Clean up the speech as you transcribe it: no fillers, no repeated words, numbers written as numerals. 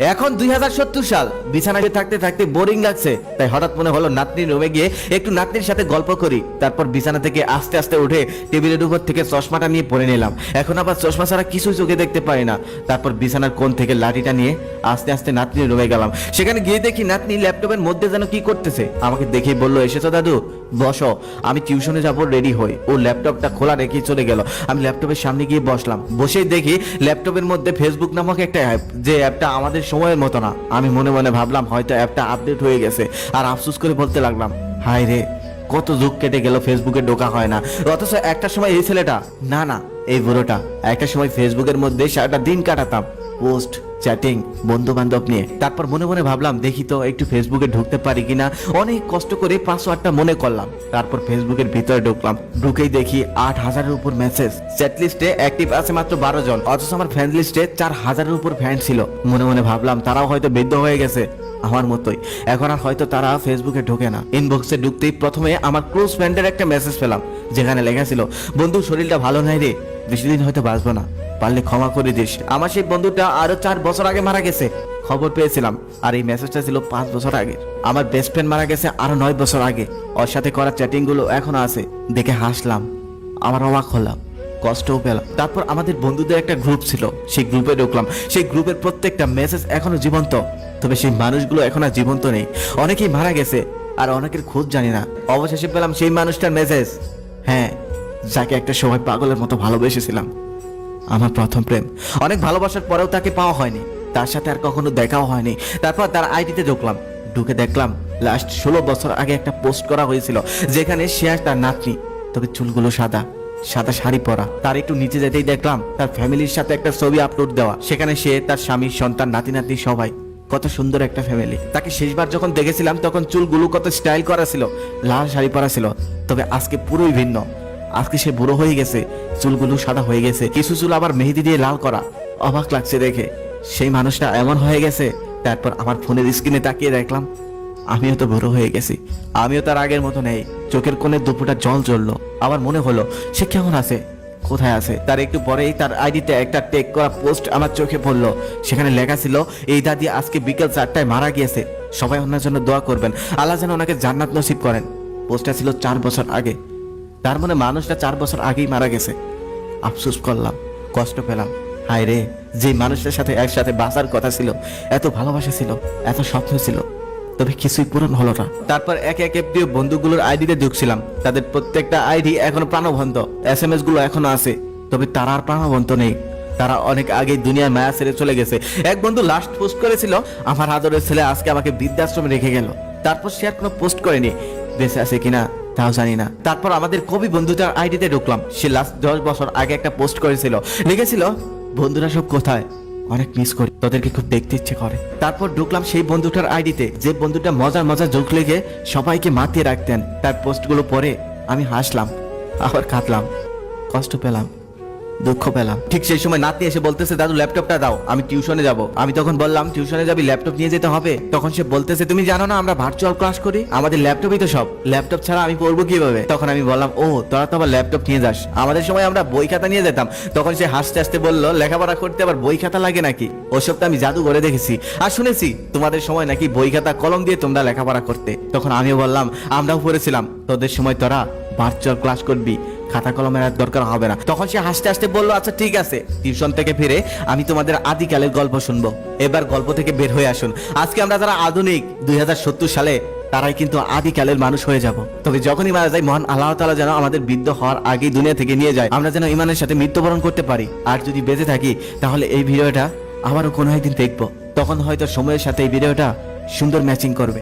এখন 2070 সাল। বিছানায় থাকতে থাকতে বোরিং লাগছে, তাই হঠাৎ মনে হলো নাতনির রুমে গিয়ে একটু নাতনির সাথে গল্প করি। তারপর বিছানা থেকে আস্তে আস্তে উঠে টেবিলের উপর থেকে চশমাটা নিয়ে পরে নিলাম। এখন আবার চশমা ছাড়া কিছুই চোখে দেখতে পারি না। তারপর বিছানার কোণ থেকে লাঠিটা নিয়ে আস্তে আস্তে নাতনির রুমে গেলাম। সেখানে গিয়ে দেখি নাতনি ল্যাপটপের মধ্যে যেন কি করতেছে। আমাকে দেখেই বললো, এসেছো দাদু, বসো, আমি টিউশনে যাব, রেডি হই। ও ল্যাপটপটা খোলা রেখে চলে গেল। আমি ল্যাপটপের সামনে গিয়ে বসলাম। বসেই দেখি ল্যাপটপের মধ্যে ফেসবুক নামক একটা অ্যাপ, যে অ্যাপটা আমাদের সময়ের মতো না। আমি মনে মনে ভাবলাম হয়তো অ্যাপটা আপডেট হয়ে গেছে, আর আফসোস করে বলতে লাগলাম, হায় রে, কত যুগ কেটে গেল, ফেসবুকে ঢোকা হয় না। অথচ একটা সময় এই ছেলেটা, না এই বুড়োটা, একটা সময় ফেসবুকের মধ্যে সারাটা দিন কাটাতাম, পোস্ট, চ্যাটিং, বন্ধু বান্ধব নিয়ে। তারপর মনে মনে ভাবলাম দেখি তো একটু ফেসবুকে ঢুকতে পারি কিনা। অনেক কষ্ট করে পাসওয়ার্ডটা মনে করলাম। তারপর ফেসবুকের ভিতরে ঢুকলাম। ঢুকেই দেখি 8000-এর উপর মেসেজ। চ্যাট লিস্টে অ্যাক্টিভ আছে মাত্র 12 জন, অথচ আমার ফ্যান লিস্টে 4000-এর উপর ফ্যান ছিল। মনে মনে ভাবলাম তারাও হয়তো বৃদ্ধ হয়ে গেছে আমার মতোই, এখন আর হয়তো তারা ফেসবুকে ঢোকে না। ইনবক্সে ঢুকতেই প্রথমে আমার ক্লোজ ফ্রেন্ডের একটা মেসেজ পেলাম, যেখানে লেখা ছিল, বন্ধু শরীরটা ভালো নাই রে, বেশি দিন হয়তো বাঁচবো না, পারলে ক্ষমা করে দিস। আমার সেই বন্ধুটা আরো 4 বছর আগে মারা গেছে, খবর পেয়েছিলাম। আর এই মেসেজটা ছিল 5 বছর আগে। আমার বেস্ট ফ্রেন্ড মারা গেছে আরো 9 বছর আগে, ওর সাথে করা চ্যাটিং গুলো এখনো আছে। দেখে হাসলাম, আমার অবাক হলাম, কষ্টও পেলাম। তারপর আমাদের বন্ধুদের একটা গ্রুপ ছিল, সেই গ্রুপে ঢুকলাম। সেই গ্রুপের প্রত্যেকটা মেসেজ এখনো জীবন্ত, তবে সেই মানুষগুলো এখন আর জীবন্ত নেই, অনেকেই মারা গেছে, আর অনেকের খোঁজ জানি না। অবশেষে পেলাম সেই মানুষটার মেসেজ, হ্যাঁ, যাকে একটা সময় পাগলের মতো ভালোবেসেছিলাম, আমার প্রথম প্রেম। অনেক ভালোবাসার পরেও তাকে পাওয়া হয়নি, তার সাথে আর কখনো দেখাও হয়নি। তারপর তার আইডিতে ঢুকলাম। ঢুকে দেখলাম লাস্ট 16 বছর আগে একটা পোস্ট করা হয়েছিল, যেখানে সে আর তার নাতনি, তবে চুলগুলো সাদা, সাদা শাড়ি পরা। তার একটু নিচে যেতেই দেখলাম তার ফ্যামিলির সাথে একটা ছবি আপলোড দেওয়া, সেখানে সে, তার স্বামী, সন্তান, নাতি নাতনি সবাই। কত সুন্দর একটা ফ্যামিলি। তাকে শেষবার যখন দেখেছিলাম তখন চুলগুলো কত স্টাইল করা ছিল, লাল শাড়ি পরা ছিল। তবে আজকে পুরোই ভিন্ন। আজকে সে বুড়ো হয়ে গেছে, চুলগুলো সাদা হয়ে গেছে, কিছু চুল আবার মেহেদি দিয়ে লাল করা। অবাক লাগছে দেখে, সেই মানুষটা এমন হয়ে গেছে। তারপর আমার ফোনের স্ক্রিনে তাকিয়ে দেখলাম আমিও তো বুড়ো হয়ে গেছি, আমিও তার আগের মতো নেই। চোখের কোণে দুপুরটা জল জ্বললো। আবার মনে হলো সে কেমন আছে, কোথায় আছে। তার একটু পরেই তার আইডিতে একটা টেক করা পোস্ট আমার চোখে পড়লো। সেখানে লেখা ছিল, এই দাদি আজকে বিকেল 4টায় মারা গিয়েছে, সবাই ওনার জন্য দোয়া করবেন, আল্লাহ যেন ওনাকে জান্নাত নসিব করেন। পোস্টটা ছিল 4 বছর আগে। তার মানে মানুষটা 4 বছর আগেই মারা গেছে। আফসোস করলাম, কষ্ট পেলাম। হায় রে, যে মানুষটার সাথে একসাথে বাঁচার কথা ছিল, এত ভালোবাসা ছিল, এত স্বপ্ন ছিল, তবে কিছুই পূরণ হলো না। তারপর একে একে প্রিয় বন্ধুগুলোর আইডিতে ঢুকছিলাম। তাদের প্রত্যেকটা আইডি এখনো প্রাণবন্ত, SMS গুলো এখনো আছে, তবে তারা আর প্রাণবন্ত নেই। তারা অনেক আগেই দুনিয়ার মায়া ছেড়ে চলে গেছে। এক বন্ধু লাস্ট পোস্ট করেছিল, আমার আদরের ছেলে আজকে আমাকে বৃদ্ধাশ্রমে রেখে গেল। তারপর সে আর কোনো পোস্ট করেনি, বেঁচে আছে কিনা তাও জানি না। তারপর আমাদের কবি বন্ধুটার আইডিতে ঢুকলাম। সে লাস্ট 10 বছর আগে একটা পোস্ট করেছিল, লিখেছিল, বন্ধুরা সব কোথায়, অনেক মিস করি, তোদেরকে খুব দেখতে ইচ্ছে করে। তারপর ঢুকলাম সেই বন্ধুটার আইডিতে, যে বন্ধুটা মজার মজার জোক লিখে সবাইকে মাতিয়ে রাখতেন। তার পোস্টগুলো পড়ে আমি হাসলাম, আবার কাঁদলাম, কষ্ট পেলাম, দুঃখ পেলাম। ঠিক সেই সময় নাতনি এসে বলতেছে, দাদু ল্যাপটপটা দাও, আমি টিউশনে যাব। আমি তখন বললাম, টিউশনে যাবি, ল্যাপটপ নিয়ে যেতে হবে। তখন সে বলতেছে, তুমি জানো না আমরা ভার্চুয়াল ক্লাস করি, আমাদের ল্যাপটপই তো সব, ল্যাপটপ ছাড়া আমি পড়বো কিভাবে। তখন আমি বললাম, ও তোরা তো আবার ল্যাপটপ নিয়ে যাস, আমাদের সময় আমরা বই খাতা নিয়ে যেতাম। তখন সে হাসতে হাসতে বললো, লেখাপড়া করতে আবার বই খাতা লাগে নাকি, ওসব তো আমি জাদু করে দেখেছি, আর শুনেছি তোমাদের সময় নাকি বই খাতা কলম দিয়ে তোমরা লেখাপড়া করতে। তখন আমিও বললাম, আমরাও পড়েছিলাম, তোদের সময় তোরা ভার্চুয়াল ক্লাস করবি, খাতা কলমের আর দরকার হবে না। তখন সে হাসতে হাসতে বললো, আচ্ছা ঠিক আছে, টিউশন থেকে ফিরে আমি তোমাদের আদিকালের গল্প শুনবো। এবার গল্প থেকে বের হয়ে আসুন। আজকে আমরা যারা আধুনিক 2070 সালে, তারাই কিন্তু আদিকালের মানুষ হয়ে যাব। তবে যখনই মারা যায়, মহান আল্লাহ তাআলা যেন আমাদের বৃদ্ধ হওয়ার আগেই দুনিয়া থেকে নিয়ে যায়, আমরা যেন ইমানের সাথে মৃত্যুবরণ করতে পারি। আর যদি বেঁচে থাকি, তাহলে এই ভিডিওটা আবারও কোনো একদিন দেখবো, তখন হয়তো সময়ের সাথে এই ভিডিওটা সুন্দর ম্যাচিং করবে।